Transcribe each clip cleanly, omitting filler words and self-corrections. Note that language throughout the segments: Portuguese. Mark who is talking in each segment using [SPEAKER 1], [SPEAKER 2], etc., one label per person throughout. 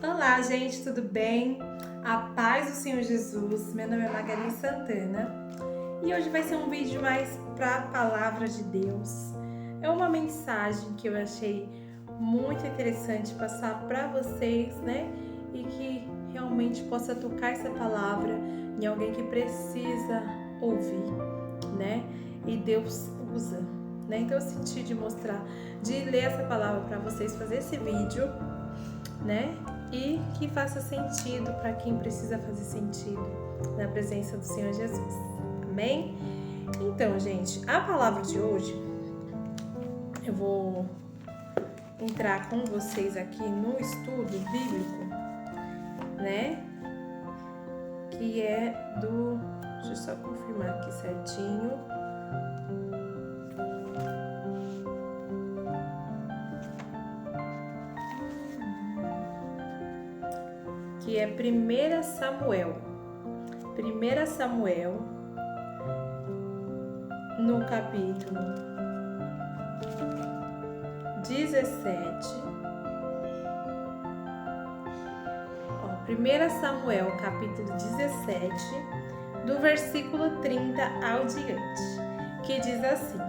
[SPEAKER 1] Olá, gente, tudo bem? A paz do Senhor Jesus. Meu nome é Margarida Santana e hoje vai ser um vídeo mais para a palavra de Deus. É uma mensagem que eu achei muito interessante passar para vocês, né? E que realmente possa tocar essa palavra em alguém que precisa ouvir, né? E Deus usa, né? Então eu senti de mostrar, de ler essa palavra para vocês, fazer esse vídeo, né? E que faça sentido para quem precisa fazer sentido na presença do Senhor Jesus. Amém? Então, gente, a palavra de hoje, eu vou entrar com vocês aqui no estudo bíblico, né? Que é do... Deixa eu só confirmar aqui certinho. Que é 1 Samuel. 1 Samuel, no capítulo 17. 1 Samuel, capítulo 17, do versículo 30 ao diante, que diz assim: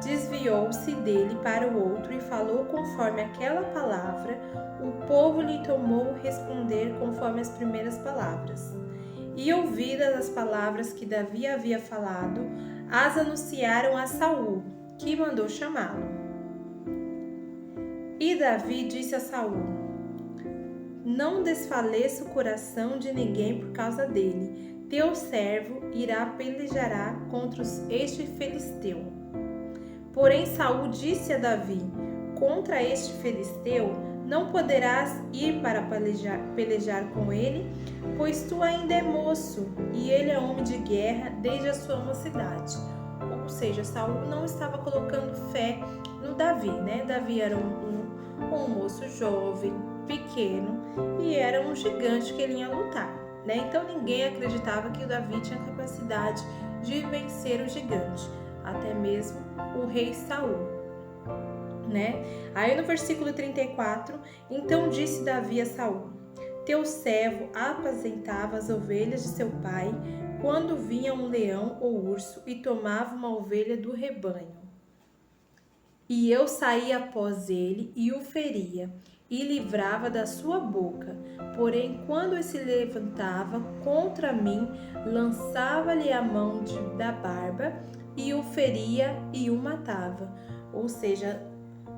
[SPEAKER 1] Desviou-se dele para o outro e falou conforme aquela palavra. O povo lhe tomou responder conforme as primeiras palavras. E ouvidas as palavras que Davi havia falado, as anunciaram a Saul, que mandou chamá-lo. E Davi disse a Saul: Não desfaleça o coração de ninguém por causa dele. Teu servo irá pelejará contra este filisteu. Porém Saul disse a Davi: Contra este filisteu não poderás ir para pelejar com ele, pois tu ainda é moço e ele é homem de guerra desde a sua mocidade. Ou seja, Saul não estava colocando fé no Davi, né? Davi era um moço jovem, pequeno, e era um gigante que ele ia lutar, né? Então ninguém acreditava que o Davi tinha capacidade de vencer o gigante, até mesmo o rei Saul, né? Aí no versículo 34, então disse Davi a Saul: Teu servo apacentava as ovelhas de seu pai, quando vinha um leão ou urso e tomava uma ovelha do rebanho. E eu saía após ele e o feria, e livrava da sua boca. Porém, quando ele se levantava contra mim, lançava-lhe a mão da barba, e o feria e o matava. Ou seja,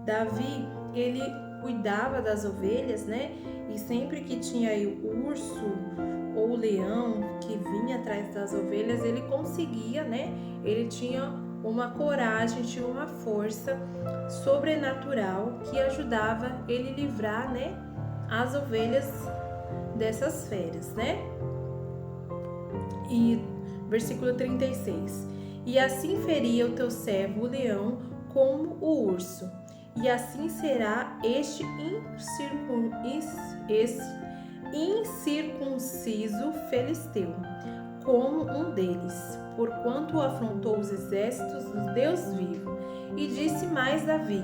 [SPEAKER 1] Davi, ele cuidava das ovelhas, né? E sempre que tinha aí o urso ou o leão que vinha atrás das ovelhas, ele conseguia, né? Ele tinha uma coragem, tinha uma força sobrenatural que ajudava ele livrar, né, as ovelhas dessas feras, né? E versículo 36. E assim feria o teu servo o leão como o urso, e assim será este incircunciso filisteu, como um deles, porquanto afrontou os exércitos do Deus vivo. E disse mais Davi: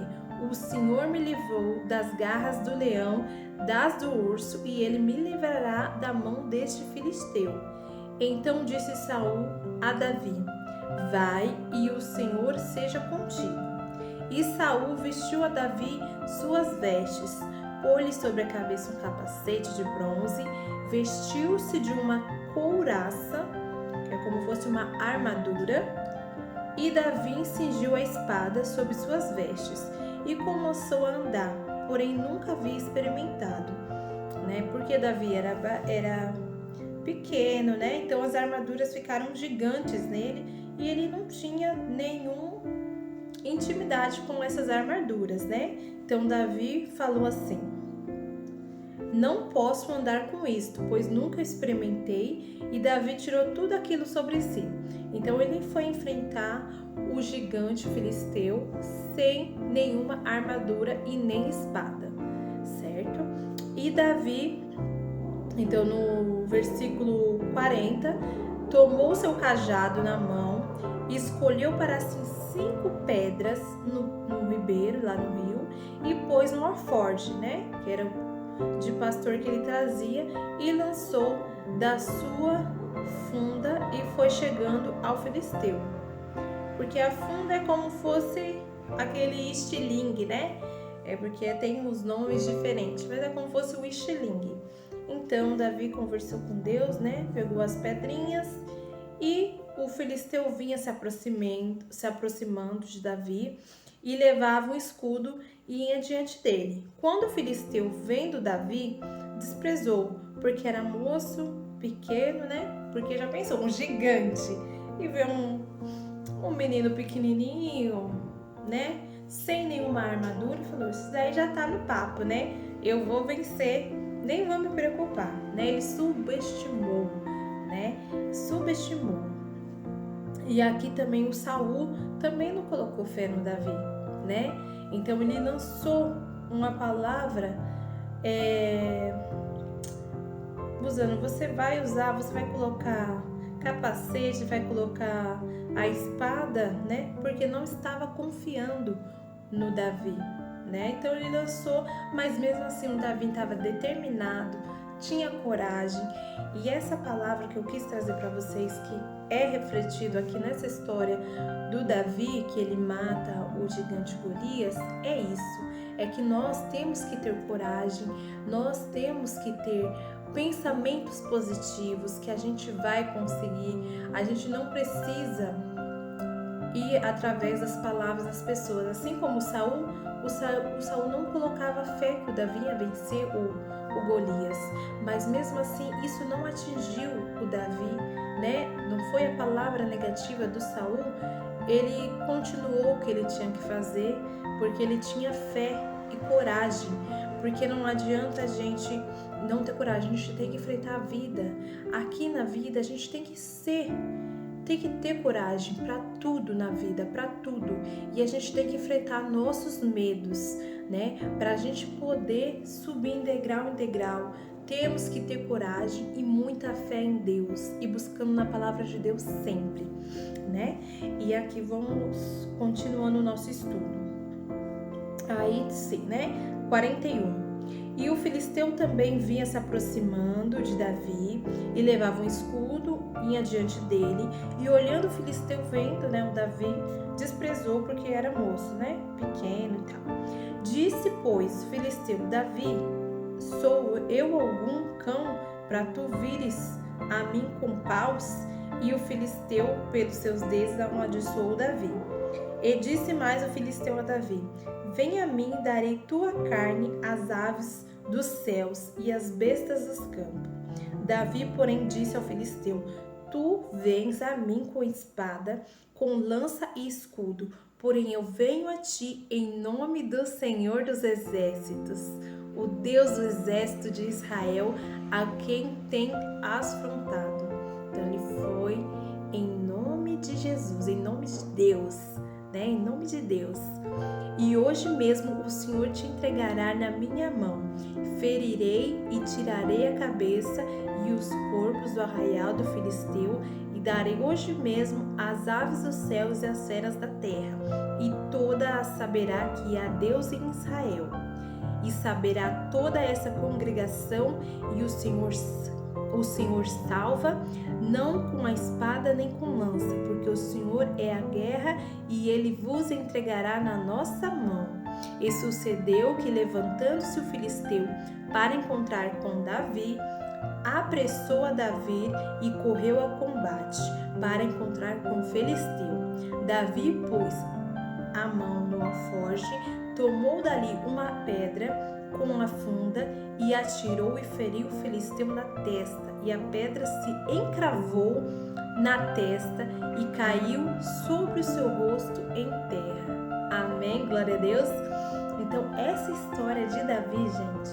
[SPEAKER 1] O Senhor me livrou das garras do leão, das do urso, e ele me livrará da mão deste filisteu. Então disse Saul a Davi: Vai, e o Senhor seja contigo. E Saul vestiu a Davi suas vestes, pôs-lhe sobre a cabeça um capacete de bronze, vestiu-se de uma couraça, que é como fosse uma armadura, e Davi cingiu a espada sob suas vestes e começou a andar, porém nunca havia experimentado, né? Porque Davi era pequeno, né? Então as armaduras ficaram gigantes nele e ele não tinha nenhuma intimidade com essas armaduras, né? Então Davi falou assim: Não posso andar com isto, pois nunca experimentei. E Davi tirou tudo aquilo sobre si. Então ele foi enfrentar o gigante filisteu sem nenhuma armadura e nem espada, certo? E Davi, então no versículo 40, tomou seu cajado na mão, escolheu para si 5 pedras no ribeiro, lá no rio, e pôs no alforje, né? Que era de pastor que ele trazia e lançou da sua funda e foi chegando ao filisteu. Porque a funda é como fosse aquele estilingue, né? É porque tem uns nomes diferentes, mas é como fosse o estilingue. Então Davi conversou com Deus, né? Pegou as pedrinhas e o filisteu vinha se aproximando de Davi e levava um escudo e ia diante dele. Quando o filisteu, vendo Davi, desprezou, porque era moço, pequeno, né? Porque já pensou, um gigante, e vê um menino pequenininho, né? Sem nenhuma armadura, e falou, isso daí já tá no papo, né? Eu vou vencer, nem vou me preocupar, né? Ele subestimou, né? Subestimou. E aqui também o Saul também não colocou fé no Davi, né? Então ele lançou uma palavra usando, você vai colocar capacete, vai colocar a espada, né? Porque não estava confiando no Davi, né? Então ele lançou, mas mesmo assim o Davi estava determinado, tinha coragem. E essa palavra que eu quis trazer para vocês, que é refletido aqui nessa história do Davi, que ele mata o gigante Golias, é isso. É que nós temos que ter coragem, nós temos que ter pensamentos positivos, que a gente vai conseguir. A gente não precisa ir através das palavras das pessoas. Assim como o Saul não colocava fé que o Davi ia vencer o Golias. Mas mesmo assim, isso não atingiu o Davi, né? Não foi a palavra negativa do Saul. Ele continuou o que ele tinha que fazer, porque ele tinha fé e coragem. Porque não adianta a gente não ter coragem, a gente tem que enfrentar a vida. Aqui na vida a gente tem que ter coragem para tudo na vida, para tudo. E a gente tem que enfrentar nossos medos, né? Para a gente poder subir em degrau, temos que ter coragem e muita fé em Deus e buscando na palavra de Deus sempre, né? E aqui vamos continuando o nosso estudo. Aí sim, né? 41. E o filisteu também vinha se aproximando de Davi e levava um escudo, ia diante dele, e olhando o filisteu vendo, né, o Davi, desprezou porque era moço, né, pequeno e tal. Disse, pois, o filisteu, Davi, sou eu algum cão para tu vires a mim com paus? E o filisteu, pelos seus dedos, amaldiçoou Davi. E disse mais o filisteu a Davi, vem a mim, darei tua carne às aves dos céus e às bestas dos campos. Davi, porém, disse ao filisteu, tu vens a mim com espada, com lança e escudo, porém eu venho a ti em nome do Senhor dos Exércitos, o Deus do exército de Israel, a quem tem afrontado. Então ele foi em nome de Jesus, em nome de Deus, né? Em nome de Deus. E hoje mesmo o Senhor te entregará na minha mão. Ferirei e tirarei a cabeça e os corpos do arraial do filisteu, e darei hoje mesmo as aves dos céus e as feras da terra, e toda a saberá que há Deus em Israel. E saberá toda essa congregação, e o Senhor salva, não com a espada nem com lança, porque o Senhor é a guerra e ele vos entregará na nossa mão. E sucedeu que, levantando-se o filisteu para encontrar com Davi, apressou a Davi e correu ao combate para encontrar com o filisteu. Davi pôs a mão no alforje, tomou dali uma pedra com a funda e atirou e feriu o filisteu na testa, e a pedra se encravou na testa e caiu sobre o seu rosto em terra. Amém? Glória a Deus. Então essa história de Davi, gente,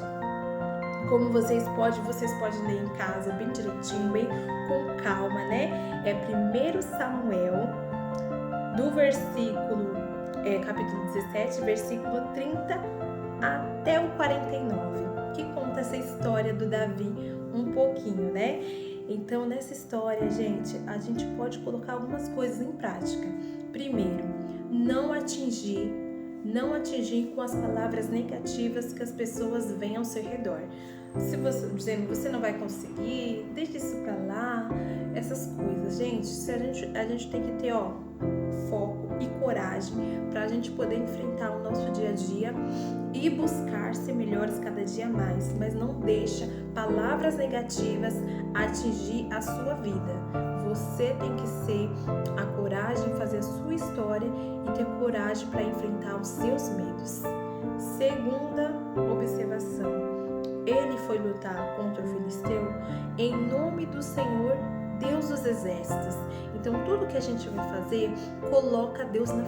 [SPEAKER 1] como vocês podem ler em casa bem direitinho, bem com calma, né? É 1 Samuel, do capítulo 17, versículo 30 até o 49, que conta essa história do Davi um pouquinho, né? Então, nessa história, gente, a gente pode colocar algumas coisas em prática. Primeiro, não atingir não atingir com as palavras negativas que as pessoas veem ao seu redor. Se você dizendo você não vai conseguir, deixa isso pra lá, essas coisas, gente. A gente tem que ter foco e coragem pra gente poder enfrentar o nosso dia a dia e buscar ser melhores cada dia mais, mas não deixa palavras negativas atingir a sua vida. Você tem que ser a coragem, fazer a sua história e ter coragem para enfrentar os seus medos. Segunda observação. Ele foi lutar contra o filisteu em nome do Senhor, Deus dos exércitos. Então, tudo que a gente vai fazer, coloca Deus na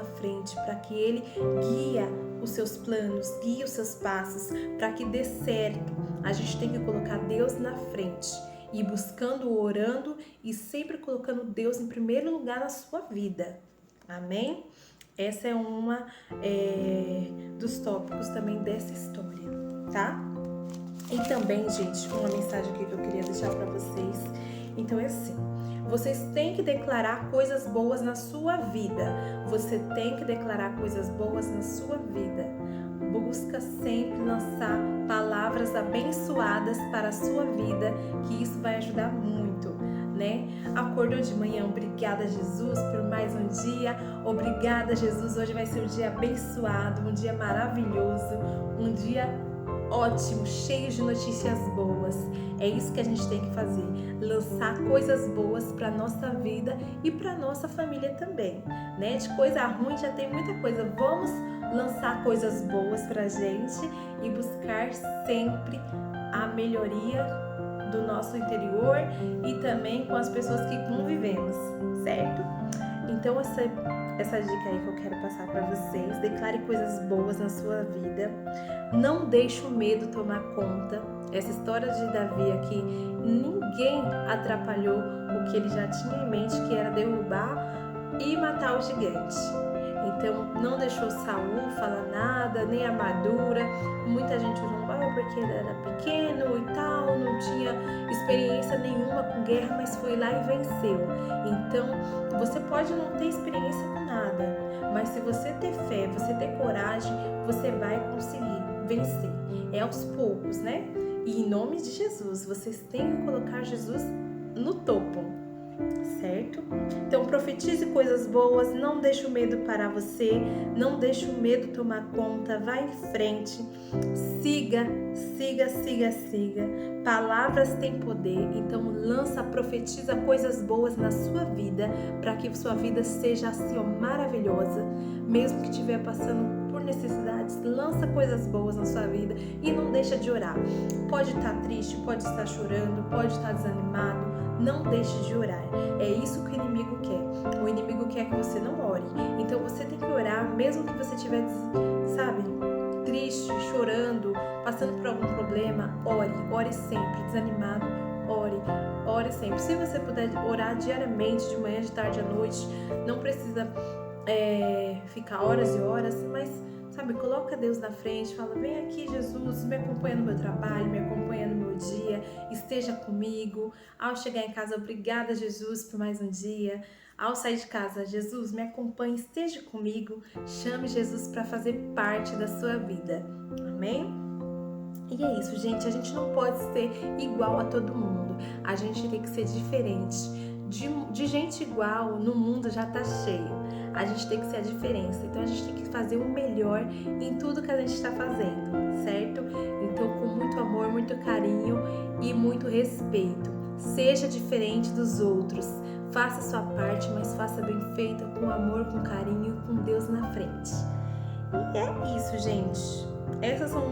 [SPEAKER 1] frente, para que Ele guia os seus planos, guie os seus passos, para que dê certo. A gente tem que colocar Deus na frente, e buscando, orando e sempre colocando Deus em primeiro lugar na sua vida. Amém? Essa é uma dos tópicos também dessa história, tá? E também, gente, uma mensagem aqui que eu queria deixar para vocês. Então é assim, vocês têm que declarar coisas boas na sua vida. Você tem que declarar coisas boas na sua vida. Busca sempre lançar palavras abençoadas para a sua vida, que isso vai ajudar muito, né? Acordou de manhã, obrigada Jesus por mais um dia, obrigada Jesus, hoje vai ser um dia abençoado, um dia maravilhoso, um dia ótimo, cheio de notícias boas. É isso que a gente tem que fazer, lançar coisas boas para nossa vida e para nossa família também, né? De coisa ruim já tem muita coisa, vamos lançar coisas boas pra gente e buscar sempre a melhoria do nosso interior e também com as pessoas que convivemos, certo? Então essa dica aí que eu quero passar para vocês: declare coisas boas na sua vida, não deixe o medo tomar conta. Essa história de Davi aqui, ninguém atrapalhou o que ele já tinha em mente, que era derrubar e matar o gigante. Então, não deixou Saul falar nada, nem a armadura. Muita gente usou porque ele era pequeno e tal, não tinha experiência nenhuma com guerra, mas foi lá e venceu. Então, você pode não ter experiência com nada, mas se você ter fé, você ter coragem, você vai conseguir vencer. É aos poucos, né? E em nome de Jesus, vocês têm que colocar Jesus no topo, certo? Então profetize coisas boas, não deixe o medo parar você, não deixe o medo tomar conta, vá em frente, siga. Palavras têm poder, então profetiza coisas boas na sua vida, para que sua vida seja assim, maravilhosa, mesmo que estiver passando por necessidades, lança coisas boas na sua vida e não deixa de orar. Pode estar triste, pode estar chorando, pode estar desanimado, não deixe de orar. É isso que o inimigo quer. O inimigo quer que você não ore. Então você tem que orar, mesmo que você estiver, triste, chorando, passando por algum problema, ore sempre. Desanimado, ore sempre. Se você puder orar diariamente, de manhã, de tarde, à noite, não precisa ficar horas e horas, mas coloca Deus na frente, fala: vem aqui Jesus, me acompanha no meu trabalho, me acompanha no meu dia, esteja comigo. Ao chegar em casa, obrigada Jesus por mais um dia. Ao sair de casa, Jesus, me acompanhe, esteja comigo. Chame Jesus para fazer parte da sua vida. Amém? E é isso, gente, a gente não pode ser igual a todo mundo, a gente tem que ser diferente. De gente igual no mundo já tá cheio. A gente tem que ser a diferença. Então a gente tem que fazer o melhor em tudo que a gente está fazendo, certo? Então, com muito amor, muito carinho e muito respeito. Seja diferente dos outros. Faça a sua parte, mas faça bem feita, com amor, com carinho, com Deus na frente. E é isso, gente. Essas são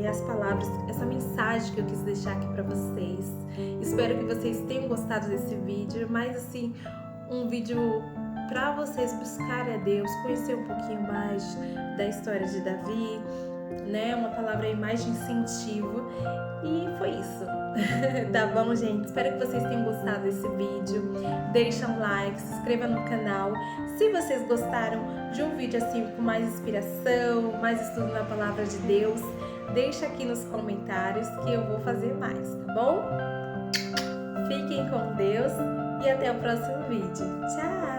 [SPEAKER 1] as palavras, essa mensagem que eu quis deixar aqui para vocês. Espero que vocês tenham gostado desse vídeo, mas assim, um vídeo para vocês buscarem a Deus, conhecer um pouquinho mais da história de Davi, né? Uma palavra aí mais de incentivo. E foi isso. Tá bom, gente? Espero que vocês tenham gostado desse vídeo. Deixa um like, se inscreva no canal. Se vocês gostaram de um vídeo assim com mais inspiração, mais estudo na palavra de Deus, deixa aqui nos comentários que eu vou fazer mais, tá bom? Fiquem com Deus e até o próximo vídeo. Tchau!